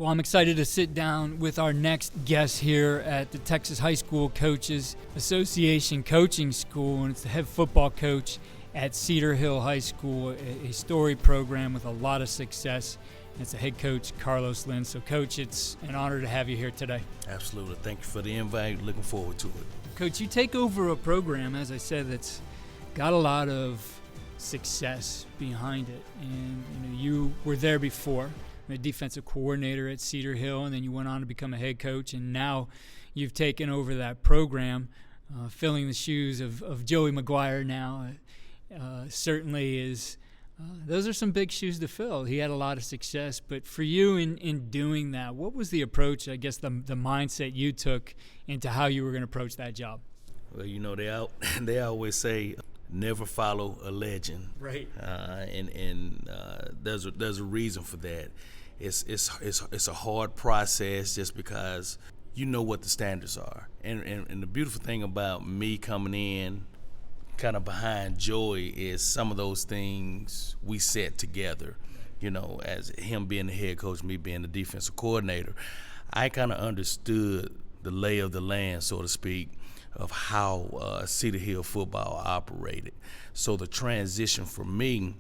Well, I'm excited to sit down with our next guest here at the Texas High School Coaches Association Coaching School, and it's the head football coach at Cedar Hill High School, a storied program with a lot of success. And it's the head coach, Carlos Lynn. So, Coach, it's an honor to have you here today. Absolutely. Thank you for the invite. Looking forward to it. Coach, you take over a program, as I said, that's got a lot of success behind it. And you were there before, the defensive coordinator at Cedar Hill, and then you went on to become a head coach, and now you've taken over that program, filling the shoes of Joey McGuire now. Certainly is those are some big shoes to fill. He had a lot of success, but for you in doing that, what was the approach, I guess the mindset you took into how you were going to approach that job? Well, they always say never follow a legend, right? And there's a reason for that. It's a hard process just because you know what the standards are, and the beautiful thing about me coming in kind of behind Joey is some of those things we set together. As him being the head coach, me being the defensive coordinator, I kind of understood the lay of the land, so to speak, of how Cedar Hill football operated. So the transition for me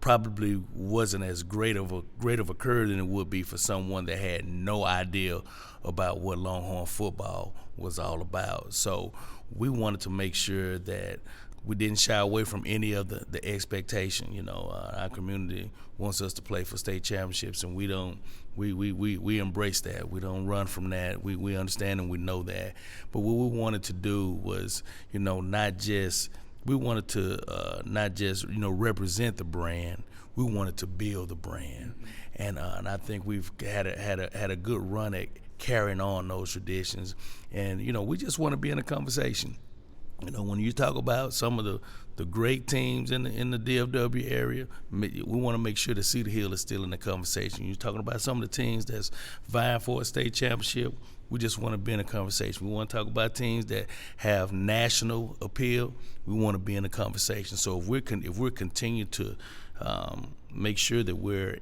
probably wasn't as great of a curve than it would be for someone that had no idea about what Longhorn football was all about. So we wanted to make sure that we didn't shy away from any of the expectation. Our community wants us to play for state championships, and we embrace that. We don't run from that. We understand and we know that. But what we wanted to do was, not just represent the brand. We wanted to build the brand, and I think we've had a good run at carrying on those traditions. And we just want to be in a conversation. When you talk about some of the great teams in the DFW area, we want to make sure that Cedar Hill is still in the conversation. You're talking about some of the teams that's vying for a state championship. We just want to be in a conversation. We want to talk about teams that have national appeal. We want to be in a conversation. So if we're continuing to make sure that we're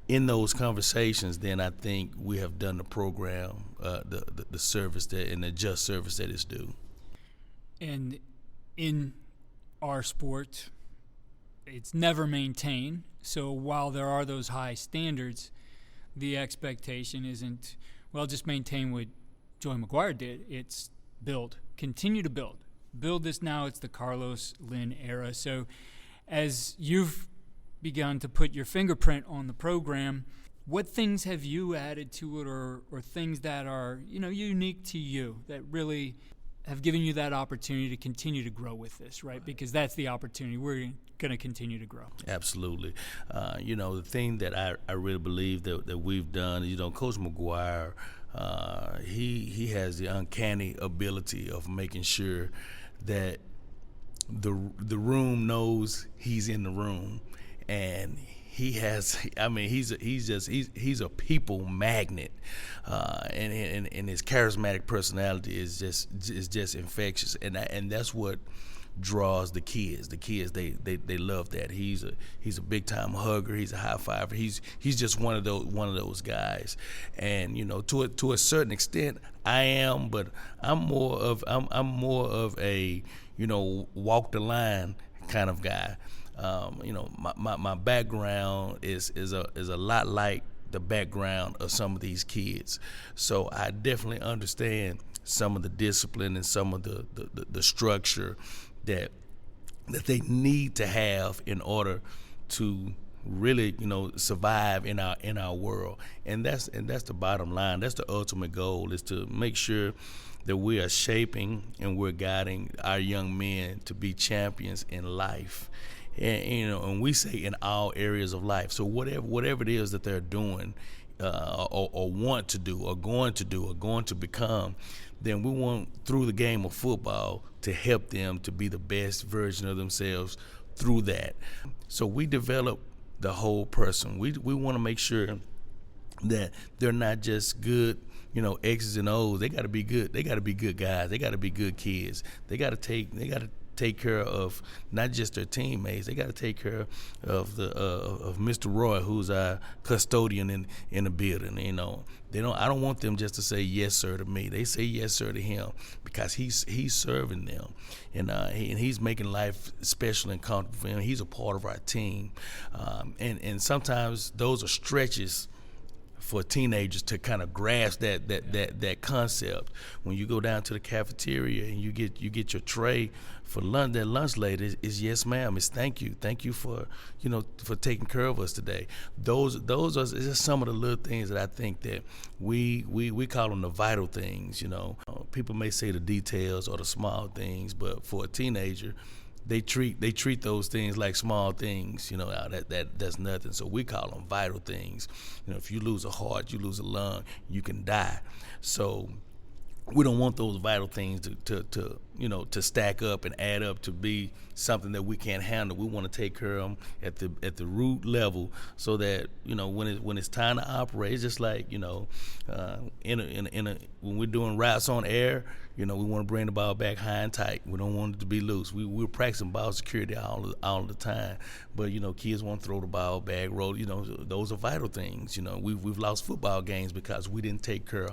in those conversations, then I think we have done the program the service and the just service that it's due. And in our sport, it's never maintained. So while there are those high standards, the expectation isn't, just maintain what Joey McGuire did. It's build, continue to build. Build this now. It's the Carlos Lynn era. So as you've begun to put your fingerprint on the program, what things have you added to it, or things that are, unique to you that really have given you that opportunity to continue to grow with this, right? Because that's the opportunity. We're going to continue to grow. Absolutely. The thing that I really believe that we've done, Coach McGuire, he has the uncanny ability of making sure that the room knows he's in the room, and he's a people magnet, and his charismatic personality is just infectious, and that's what draws the kids. The kids they love that. He's a big time hugger. He's a high fiver. He's just one of those guys, and to a certain extent I am, but I'm more of a walk the line kind of guy. My background is a lot like the background of some of these kids, so I definitely understand some of the discipline and some of the structure that they need to have in order to really survive in our world, and that's the bottom line. That's the ultimate goal, is to make sure that we are shaping and we're guiding our young men to be champions in life. And we say in all areas of life. So whatever it is that they're doing, or want to do, or going to become, then we want, through the game of football, to help them to be the best version of themselves through that. So we develop the whole person. We want to make sure that they're not just good, X's and O's. They got to be good. They got to be good guys. They got to be good kids. They got to take care of not just their teammates. They got to take care of of Mr. Roy, who's our custodian in the building. You know, I don't want them just to say yes sir to me. They say yes sir to him because he's serving them, and he's making life special and comfortable for him. He's a part of our team, and sometimes those are stretches for teenagers to kind of grasp that concept. When you go down to the cafeteria and you get your tray for lunch, that lunch lady is yes ma'am, it's thank you for for taking care of us today. Those are just some of the little things that I think that we call them the vital things. People may say the details or the small things, but for a teenager, they treat those things like small things. That's nothing. So we call them vital things. If you lose a heart, you lose a lung, you can die. So we don't want those vital things to stack up and add up to be something that we can't handle. We want to take care of them at the root level, so that when it's time to operate, it's just like when we're doing routes on air. We want to bring the ball back high and tight. We don't want it to be loose. We're practicing ball security all the time. But, kids want to throw the ball back, roll. Those are vital things. We've lost football games because we didn't take care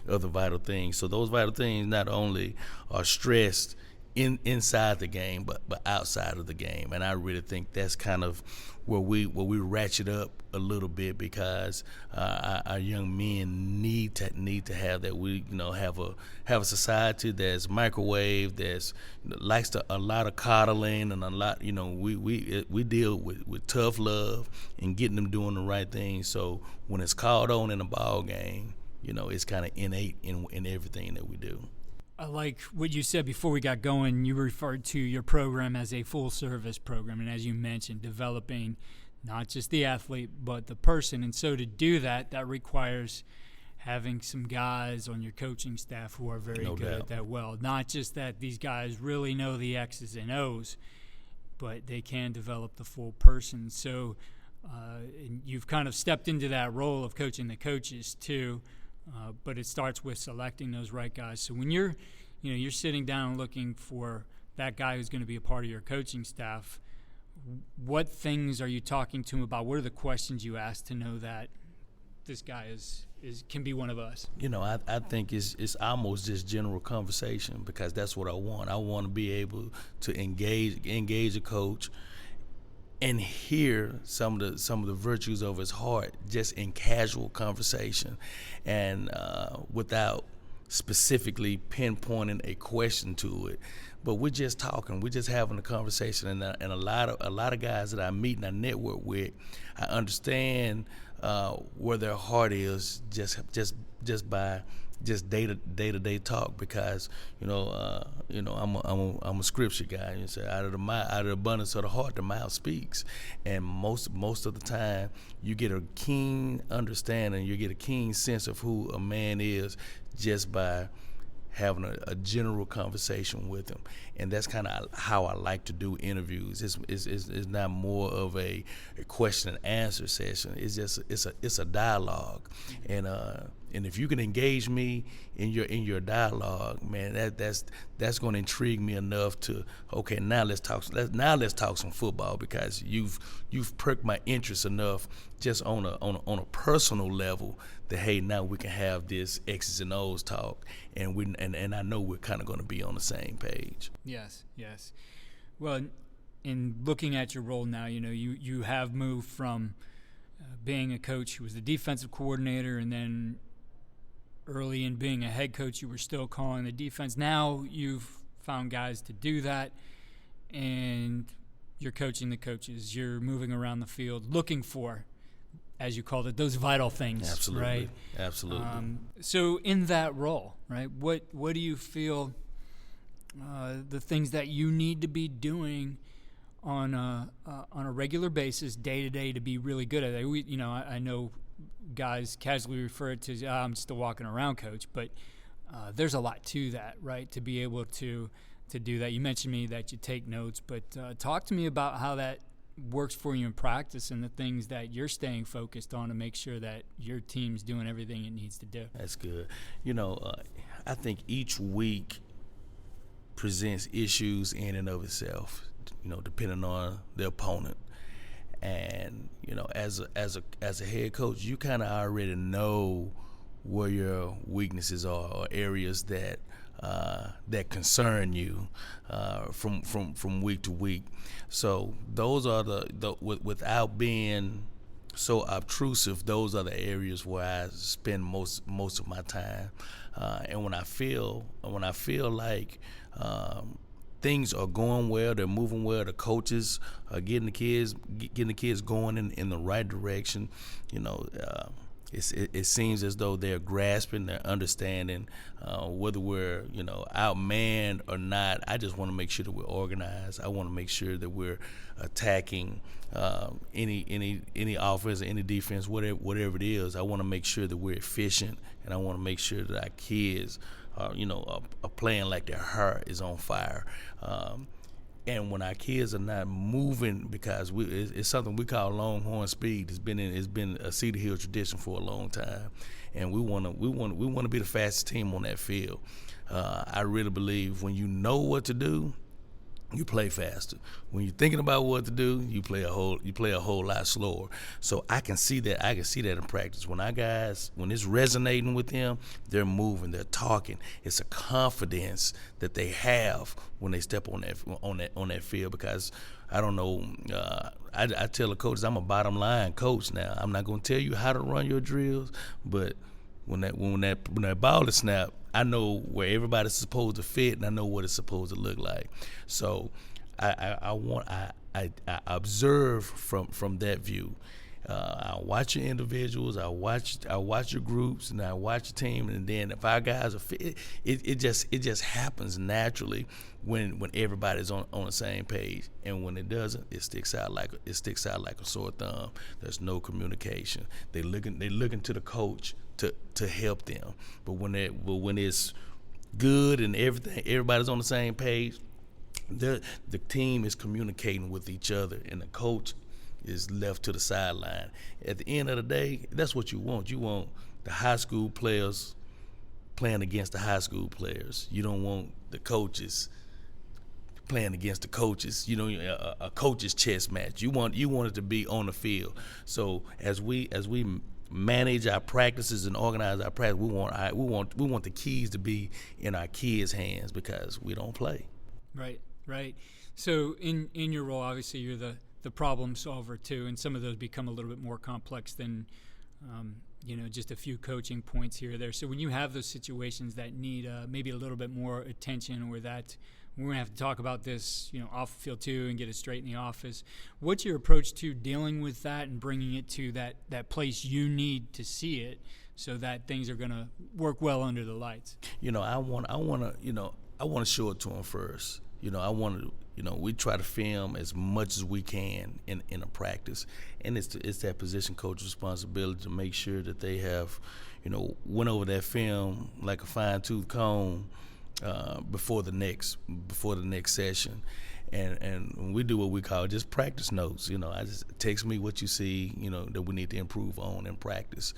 of the vital things. So those vital things not only are stressed inside the game, but outside of the game. And I really think that's kind of where we ratchet up a little bit, because our young men need to have that. We have a society that's microwave, that's likes a lot of coddling and a lot. We deal with tough love and getting them doing the right thing. So when it's called on in a ball game, it's kind of innate in everything that we do. I like what you said before we got going. You referred to your program as a full-service program, and as you mentioned, developing not just the athlete but the person. And so to do that requires having some guys on your coaching staff who are very good at that. Well, not just that these guys really know the X's and O's, but they can develop the full person. So and you've kind of stepped into that role of coaching the coaches too. But it starts with selecting those right guys. So when you're sitting down looking for that guy who's going to be a part of your coaching staff, what things are you talking to him about? What are the questions you ask to know that this guy can be one of us? I think it's almost just general conversation, because that's what I want. I want to be able to engage a coach and hear some of the virtues of his heart just in casual conversation, and without specifically pinpointing a question to it. But we're just talking, we're just having a conversation, and a lot of guys that I meet and I network with, I understand where their heart is just by day-to-day talk, because I'm a scripture guy. You say out of the abundance of the heart the mouth speaks, and most of the time you get a keen understanding, you get a keen sense of who a man is just by having a general conversation with him. And that's kind of how I like to do interviews. It's not more of a question and answer session. It's a dialogue, and if you can engage me in your dialogue, man, that's going to intrigue me enough to, okay, now let's talk some football, because you've perked my interest enough just on a personal level that, hey, now we can have this X's and O's talk, and I know we're kind of going to be on the same page. Yes. Well, in looking at your role now, you have moved from being a coach who was the defensive coordinator, and then early in being a head coach, you were still calling the defense. Now you've found guys to do that, and you're coaching the coaches. You're moving around the field looking for, as you called it, those vital things. Absolutely. Right? Absolutely. So in that role, right, what do you feel the things that you need to be doing on a regular basis, day to day, to be really good at it? I know guys casually refer to it as, I'm just a walking around coach, but there's a lot to that, right? To be able to do that. You mentioned me that you take notes, but talk to me about how that works for you in practice and the things that you're staying focused on to make sure that your team's doing everything it needs to do. That's good. I think each week presents issues in and of itself, depending on the opponent. And as a head coach, you kind of already know where your weaknesses are, or areas that concern you from week to week. So those are without being so obtrusive, those are the areas where I spend most of my time. And when I feel like things are going well, they're moving well, the coaches are getting the kids going in the right direction, it seems as though they're grasping, they're understanding, whether we're outmanned or not. I just want to make sure that we're organized. I want to make sure that we're attacking any offense or any defense, whatever it is. I want to make sure that we're efficient, and I want to make sure that our kids are playing like their heart is on fire. And when our kids are not moving, because it's something we call Longhorn speed. It's been a Cedar Hill tradition for a long time, and we want to be the fastest team on that field. I really believe when you know what to do, you play faster. When you're thinking about what to do, you play a whole lot slower. So I can see that in practice. When it's resonating with them, they're moving, they're talking. It's a confidence that they have when they step on that field. Because I don't know, I tell the coaches, I'm a bottom line coach now. I'm not going to tell you how to run your drills, but when that ball is snapped, I know where everybody's supposed to fit, and I know what it's supposed to look like. So I observe from that view. I watch your individuals, I watch your groups, and I watch your team, and then if our guys are fit, it just happens naturally when everybody's on the same page. And when it doesn't, it sticks out like a sore thumb. There's no communication. They looking to the coach to help them. But when it's good and everybody's on the same page, the team is communicating with each other, and the coach is left to the sideline. At the end of the day, that's what you want. You want the high school players playing against the high school players. You don't want the coaches playing against the coaches. A coach's chess match. You want it to be on the field. So as we manage our practices and organize our practice, we want the keys to be in our kids' hands, because we don't play. Right. So in your role, obviously you're the problem solver too, and some of those become a little bit more complex than just a few coaching points here or there. So when you have those situations that need maybe a little bit more attention, or that we're going to have to talk about this, off the field too, and get it straight in the office, what's your approach to dealing with that and bringing it to that place you need to see it, so that things are going to work well under the lights? I want to show it to them first. We try to film as much as we can in a practice, and it's that position coach responsibility to make sure that they have, went over that film like a fine-tooth comb before the next session. And we do what we call just practice notes. I just text me what you see, that we need to improve on in practice.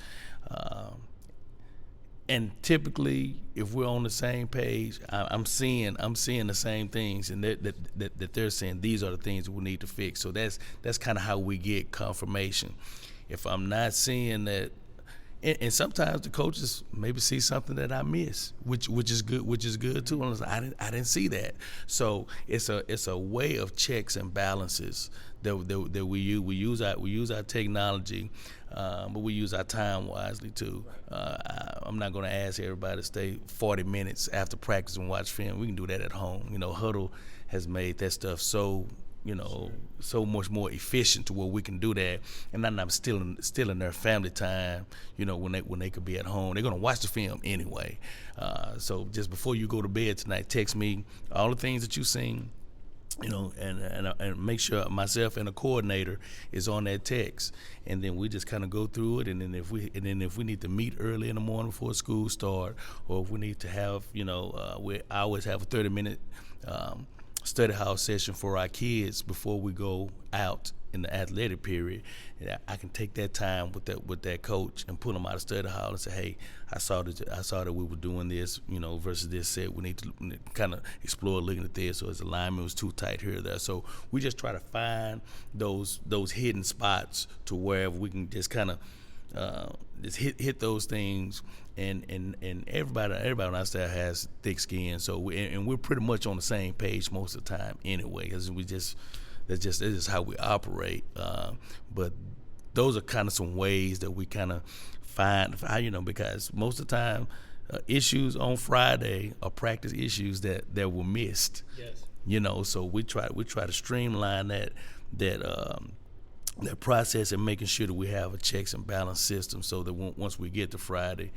And typically, if we're on the same page, I'm seeing the same things, and that they're saying these are the things that we need to fix. So that's kind of how we get confirmation. If I'm not seeing that, and sometimes the coaches maybe see something that I miss, which is good too. And I didn't see that. So it's a way of checks and balances that we use. We use our technology, but we use our time wisely too. I'm not going to ask everybody to stay 40 minutes after practice and watch film. We can do that at home. Huddle has made that stuff so much more efficient to where we can do that, and I'm still in their family time. When they could be at home, they're gonna watch the film anyway. So just before you go to bed tonight, text me all the things that you've seen, and make sure myself and a coordinator is on that text, and then we just kind of go through it. And then if we need to meet early in the morning before school start, or if we need to have, I always have a 30-minute study hall session for our kids before we go out in the athletic period, and I can take that time with that coach and pull them out of study hall and say, hey, I saw that we were doing this, versus this set. We need to kind of explore looking at this, or his alignment was too tight here or there. So we just try to find those hidden spots to where we can just kind of just hit those things, and everybody on our staff has thick skin, so we're pretty much on the same page most of the time anyway, because that's just how we operate. But those are kind of some ways that we kind of find how, because most of the time issues on Friday are practice issues that were missed. Yes. So we try to streamline that process and making sure that we have a checks and balance system, so that once we get to Friday,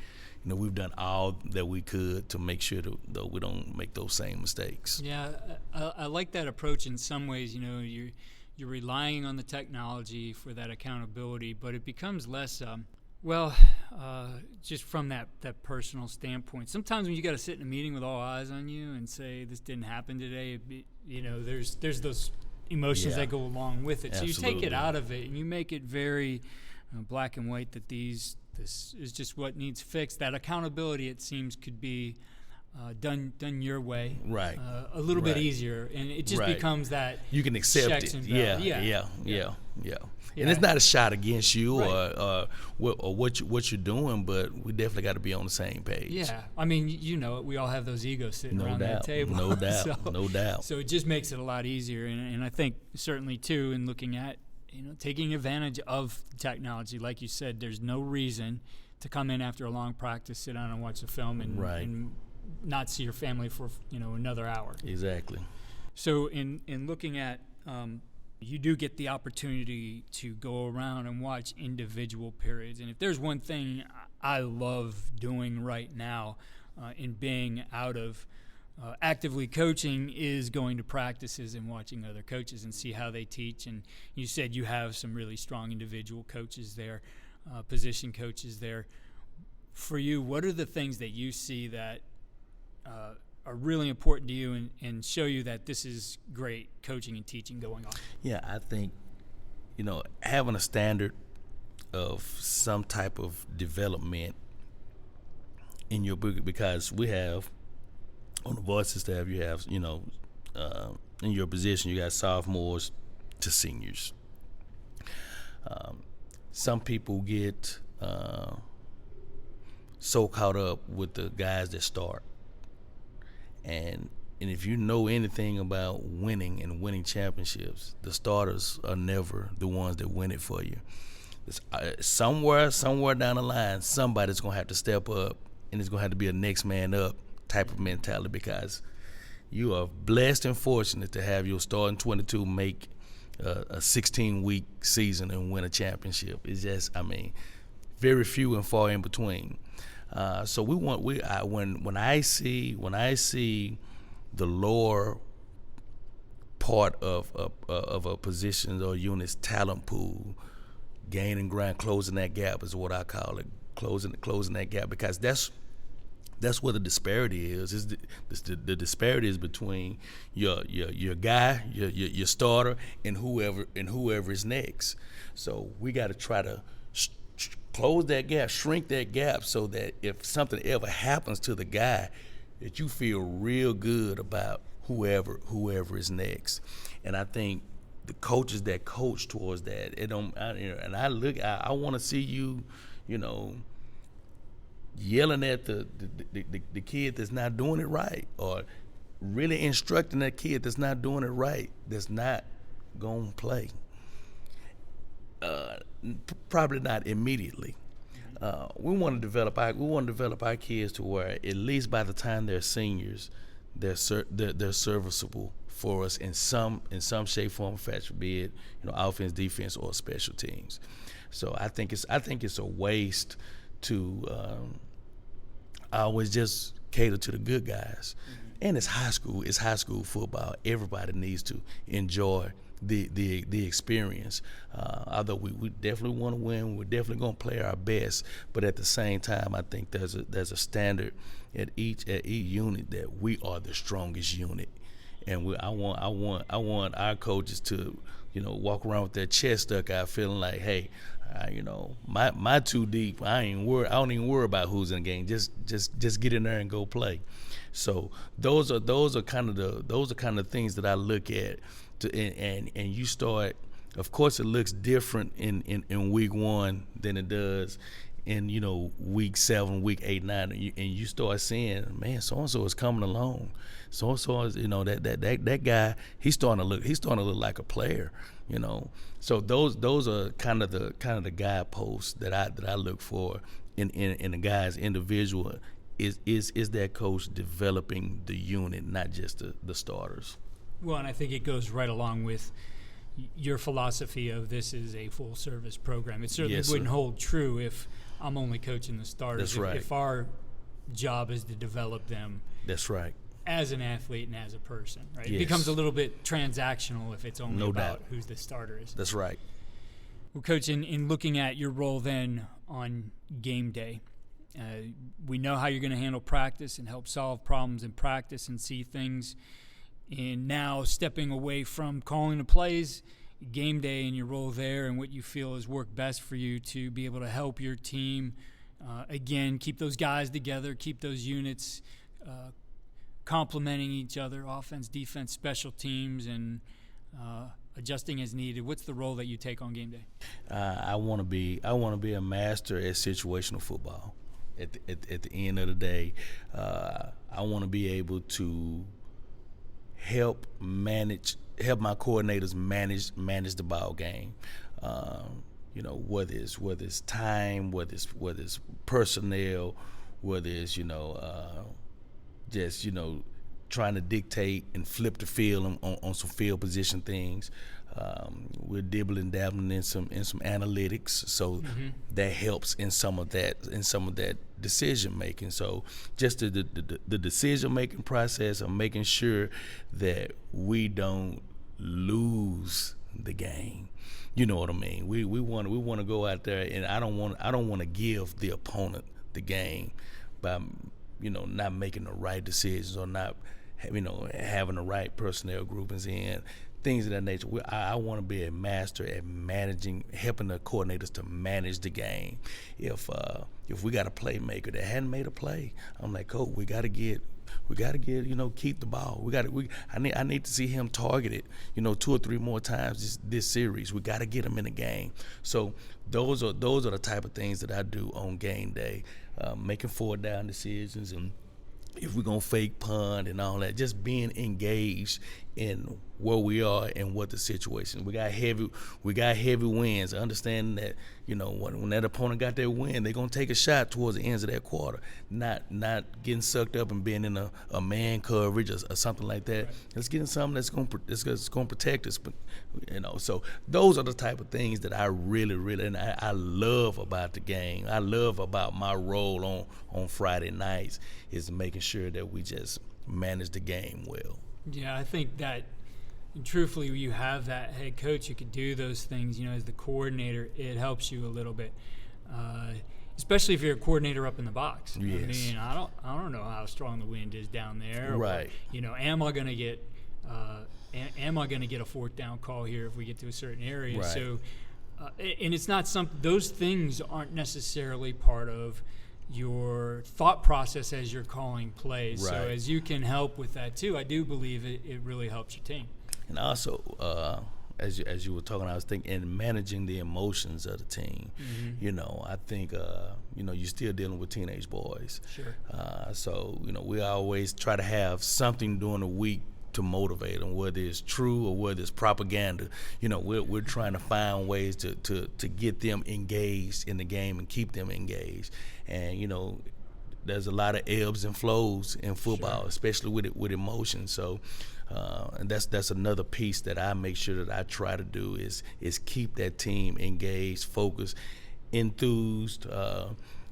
we've done all that we could to make sure that we don't make those same mistakes. Yeah, I like that approach in some ways. You're relying on the technology for that accountability, but it becomes less, just from that personal standpoint. Sometimes when you got to sit in a meeting with all eyes on you and say, this didn't happen today, there's those emotions that go along with it. Absolutely. So you take it out of it and you make it very black and white that this is just what needs fixed. That accountability, it seems, could be done your way, right? A little bit easier, and it just becomes that you can accept checks it. And Yeah. And it's not a shot against you right. or what you're doing, but we definitely got to be on the same page. Yeah, I mean, we all have those egos sitting around that table. No doubt, no doubt. So it just makes it a lot easier, and I think certainly too, in looking at taking advantage of technology, like you said, there's no reason to come in after a long practice, sit down and watch the film, and not see your family for another hour. Exactly. So in looking at you do get the opportunity to go around and watch individual periods. And if there's one thing I love doing right now in being out of actively coaching, is going to practices and watching other coaches and see how they teach. And you said you have some really strong individual coaches there, position coaches there. For you, what are the things that you see that are really important to you and show you that this is great coaching and teaching going on? Yeah, I think, having a standard of some type of development in your book, because we have, on the varsity staff, you have, in your position, you got sophomores to seniors. Some people get so caught up with the guys that start. And if you know anything about winning and winning championships, the starters are never the ones that win it for you. Somewhere down the line, somebody's going to have to step up, and it's going to have to be a next man up type of mentality, because you are blessed and fortunate to have your starting 22 make a 16-week season and win a championship. It's just, very few and far in between. So when I see the lower part of a position or unit's talent pool gaining ground, closing that gap is what I call it, closing that gap, because that's where the disparity is. The disparity is between your guy, your starter, and whoever is next. So we got to try to close that gap, shrink that gap, so that if something ever happens to the guy, that you feel real good about whoever is next. And I think the coaches that coach towards that, I want to see you, yelling at the kid that's not doing it right, or really instructing that kid that's not doing it right, that's not gonna play. Probably not immediately. We want to develop our kids to where at least by the time they're seniors, they're serviceable for us in some shape, form, or fashion, be it offense, defense, or special teams. So I think it's a waste to always just cater to the good guys. And it's high school football. Everybody needs to enjoy the experience. Although we definitely want to win, we're definitely going to play our best. But at the same time, I think there's a standard at each unit that we are the strongest unit, and I want our coaches to walk around with their chest stuck out, feeling like, hey, my too deep. I don't even worry about who's in the game. Just get in there and go play. So those are kind of the things that I look at, and you start. Of course, it looks different in week 1 than it does in week 7, week 8, 9, and you start seeing, man, so and so is coming along. So and so is, that guy, he's starting to look like a player. So those are kind of the guideposts that I look for in the guy's individual. Is that coach developing the unit, not just the starters? Well, and I think it goes right along with your philosophy of this is a full-service program. It certainly wouldn't hold true if I'm only coaching the starters. That's right. If our job is to develop them. That's right. As an athlete and as a person, right? Yes. It becomes a little bit transactional if it's only about who the starter is. That's right. Well, Coach, in looking at your role then on game day, we know how you're going to handle practice and help solve problems in practice and see things. And now stepping away from calling the plays, game day and your role there and what you feel has worked best for you to be able to help your team, again, keep those guys together, keep those units complementing each other, offense, defense, special teams, and adjusting as needed. What's the role that you take on game day? I want to be a master at situational football. At the end of the day, I want to be able to help my coordinators manage the ball game. Whether it's time, whether it's personnel, whether it's trying to dictate and flip the field on some field position things. We're dibbling and dabbling in some analytics, so that helps in some of that decision making. So just the decision making process of making sure that we don't lose the game. You know what I mean? We want to go out there, and I don't want to give the opponent the game by not making the right decisions or not having the right personnel groupings in. Things of that nature. I want to be a master at helping the coordinators to manage the game. If we got a playmaker that hadn't made a play, I'm like, Coach, we got to get, keep the ball. I need to see him targeted, 2 or 3 more times this series. We got to get him in the game. So those are the type of things that I do on game day, making 4th down decisions, and if we're going to fake punt and all that, just being engaged in where we are and what the situation is. We got heavy winds, understanding that, when that opponent got their win, they're going to take a shot towards the ends of that quarter, not getting sucked up and being in a man coverage or something like that. Right. Let's get in something that's going to protect us. But, so those are the type of things that I really, and I love about the game. I love about my role on Friday nights is making sure that we just manage the game well. Yeah, I think that, and truthfully, you have that head coach who could do those things, as the coordinator, it helps you a little bit, especially if you're a coordinator up in the box. Yes. I mean, I don't know how strong the wind is down there. Right. Or, am I going to get a 4th down call here if we get to a certain area? Right. So, and it's not those things aren't necessarily part of your thought process as you're calling plays. Right. So as you can help with that too, I do believe it really helps your team. And also, as you were talking, I was thinking in managing the emotions of the team. Mm-hmm. I think you're still dealing with teenage boys. Sure. So we always try to have something during the week to motivate them, whether it's true or whether it's propaganda. We're trying to find ways to get them engaged in the game and keep them engaged. And there's a lot of ebbs and flows in football, sure, especially with emotion. So, and that's another piece that I make sure that I try to do is keep that team engaged, focused, enthused.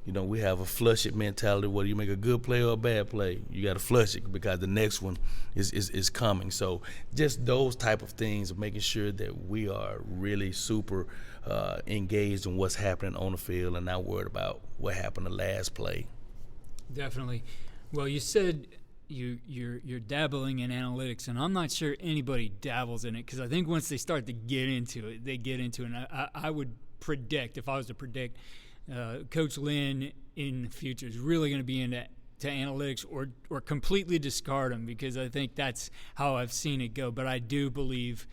We have a flush it mentality. Whether you make a good play or a bad play, you got to flush it because the next one is coming. So just those type of things of making sure that we are really super engaged in what's happening on the field and not worried about what happened the last play. Definitely. Well, you said you're dabbling in analytics, and I'm not sure anybody dabbles in it, because I think once they start to get into it, they get into it. And I would predict, if I was to predict, Coach Lynn in the future is really going to be into analytics, or completely discard them, because I think that's how I've seen it go. But I do believe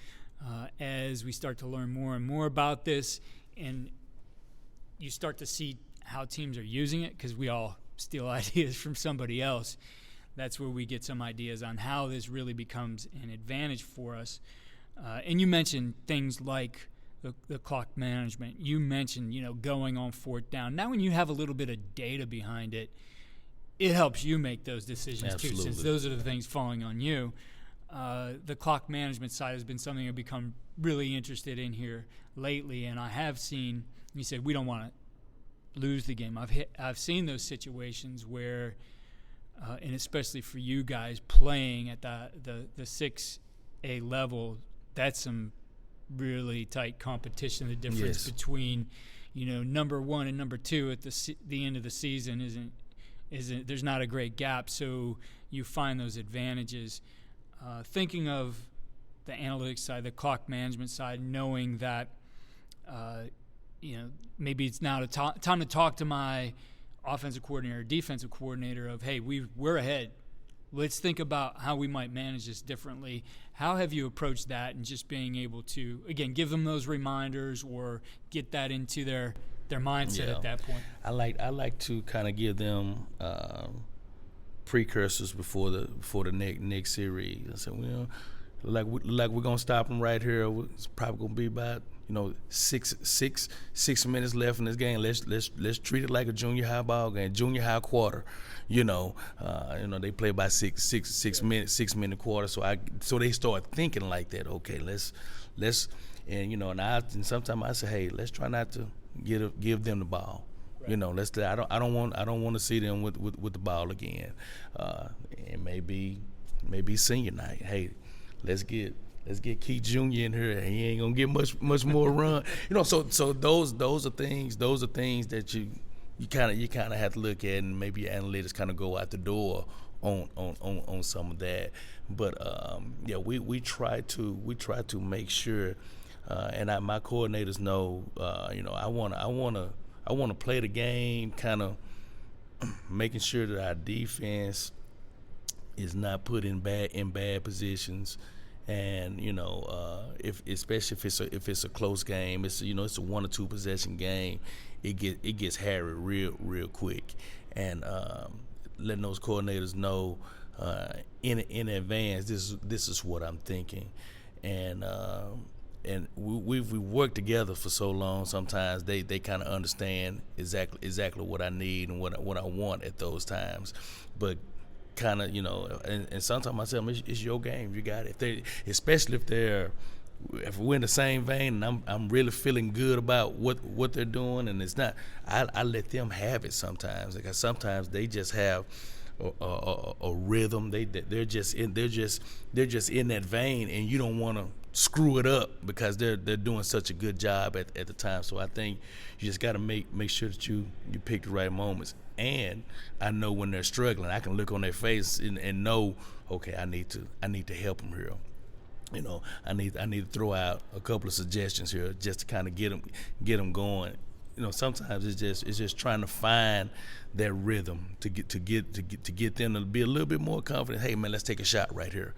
as we start to learn more and more about this, and you start to see how teams are using it, because we all steal ideas from somebody else, that's where we get some ideas on how this really becomes an advantage for us. And you mentioned things like the clock management. You mentioned, going on fourth down. Now when you have a little bit of data behind it, it helps you make those decisions. Absolutely. Too, since those are the things falling on you. The clock management side has been something I've become really interested in here lately, and I have seen, you said we don't want to lose the game. I've seen those situations where, and especially for you guys playing at the 6A level, that's some really tight competition. The difference between, number 1 and number 2 at the end of the season isn't there's not a great gap, so you find those advantages. Thinking of the analytics side, the clock management side, knowing that maybe it's now time to talk to my offensive coordinator, defensive coordinator of, hey, we're ahead. Let's think about how we might manage this differently. How have you approached that, and just being able to, again, give them those reminders or get that into their mindset at that point? I like to kind of give them precursors before the next series. I said, like we're gonna stop them right here. It's probably gonna be about 6 minutes left in this game. Let's treat it like a junior high ball game, junior high quarter. They play by 6 minute quarter. So they start thinking like that. Okay, let's and sometimes I say, hey, let's try not to give them the ball. Right. I don't want to see them with the ball again. And maybe senior night. Hey, let's get Keith Jr. in here. He ain't gonna get much more run. So those are things that you kind of have to look at, and maybe your analytics kind of go out the door on some of that. But we try to make sure, and my coordinators know. I want to play the game, kind of making sure that our defense is not put in bad positions, and especially if it's a close game, it's a 1 or 2 possession game, it gets hairy real quick, and letting those coordinators know in advance, this is what I'm thinking, and we've worked together for so long. Sometimes they kind of understand exactly what I need and what I want at those times, but kind of and sometimes I tell them it's your game, you got it. Especially if we're in the same vein and I'm really feeling good about what they're doing, and it's not, I let them have it sometimes, because sometimes they just have a rhythm. They're just in that vein, and you don't want to screw it up because they're doing such a good job at the time. So I think you just got to make sure that you pick the right moments. And I know when they're struggling, I can look on their face and know, okay, I need to help them here. I need to throw out a couple of suggestions here just to kind of get them going. Sometimes it's just trying to find that rhythm to get them to be a little bit more confident. Hey man, let's take a shot right here.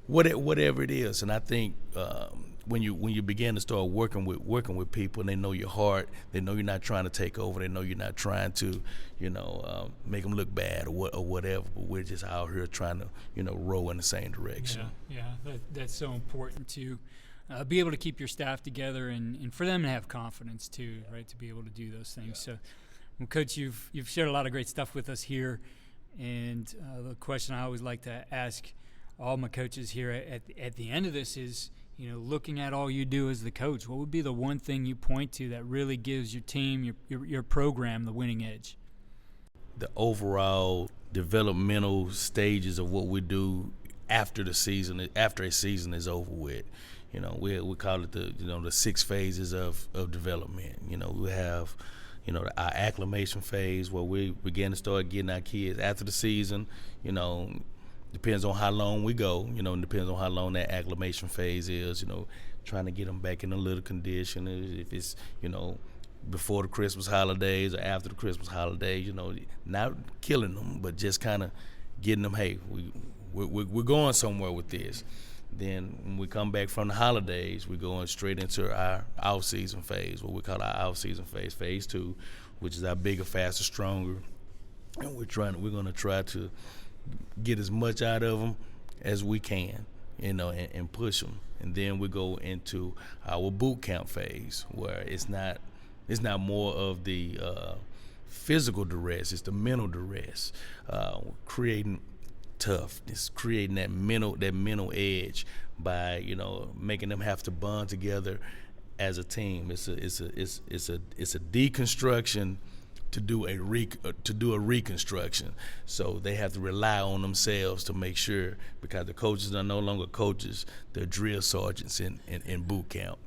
Whatever it is. And I think when you begin to start working with people, and they know your heart, they know you're not trying to take over, they know you're not trying to make them look bad or whatever, but we're just out here trying to row in the same direction. That's so important to be able to keep your staff together, and for them to have confidence too, right, to be able to do those things. So, well, Coach, you've shared a lot of great stuff with us here, and the question I always like to ask all my coaches here at the end of this is, looking at all you do as the coach, what would be the one thing you point to that really gives your team, your program, the winning edge? The overall developmental stages of what we do after a season is over with. We call it the 6 phases of development. We have our acclimation phase where we begin to start getting our kids after the season. Depends on how long we go. Depends on how long that acclimation phase is. Trying to get them back in a little condition. If it's before the Christmas holidays or after the Christmas holidays. Not killing them, but just kind of getting them. Hey, we're going somewhere with this. Then when we come back from the holidays, we're going straight into our off-season phase, what we call our off-season phase, phase 2, which is our bigger, faster, stronger. And we're going to try to get as much out of them as we can, and push them. And then we go into our boot camp phase, where it's not more of the physical duress, it's the mental duress. Creating toughness, creating that mental edge by making them have to bond together as a team. It's a deconstruction to do a reconstruction. So they have to rely on themselves to make sure, because the coaches are no longer coaches, they're drill sergeants in boot camp.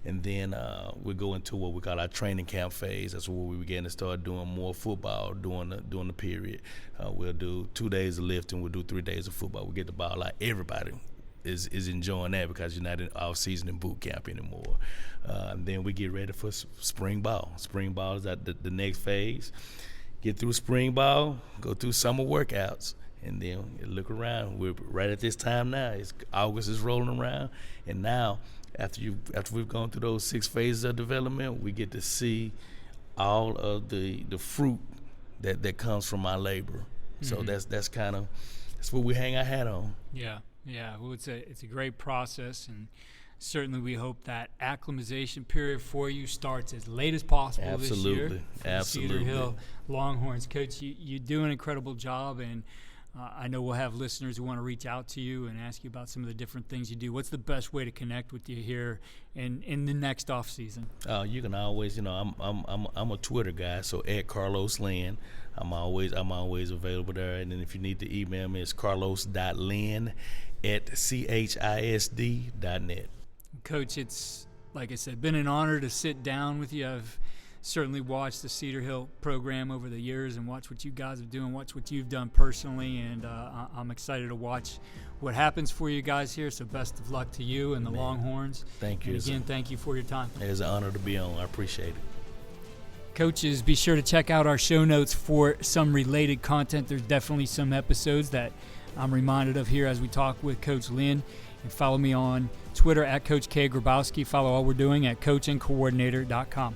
And then we go into what we call our training camp phase. That's where we begin to start doing more football during the period. We'll do 2 days of lifting. We'll do 3 days of football. We get the ball out. Everybody is enjoying that because you're not in off-season and boot camp anymore. And then we get ready for spring ball. Spring ball is at the next phase. Get through spring ball, go through summer workouts, and then you look around. We're right at this time now. August is rolling around, and now after we've gone through those 6 phases of development, we get to see all of the fruit that comes from our labor. Mm-hmm. So that's what we hang our hat on. Yeah. Well, it's a great process, and certainly we hope that acclimatization period for you starts as late as possible this year. Absolutely. Cedar Hill Longhorns. Coach, you do an incredible job, and I know we'll have listeners who want to reach out to you and ask you about some of the different things you do. What's the best way to connect with you here in the next off season? You can always, I'm a Twitter guy, so at Carlos Lynn, I'm always available there. And then if you need to email me, it's carlos.lynn@chisd.net. Coach, it's, like I said, been an honor to sit down with you. I've certainly watched the Cedar Hill program over the years and watch what you guys are doing, watch what you've done personally, and I'm excited to watch what happens for you guys here. So best of luck to you and the Longhorns. Thank you. And again, thank you for your time. It is an honor to be on. I appreciate it. Coaches, be sure to check out our show notes for some related content. There's definitely some episodes that I'm reminded of here as we talk with Coach Lynn. And follow me on Twitter at Coach K. Grabowski. Follow all we're doing at coachandcoordinator.com.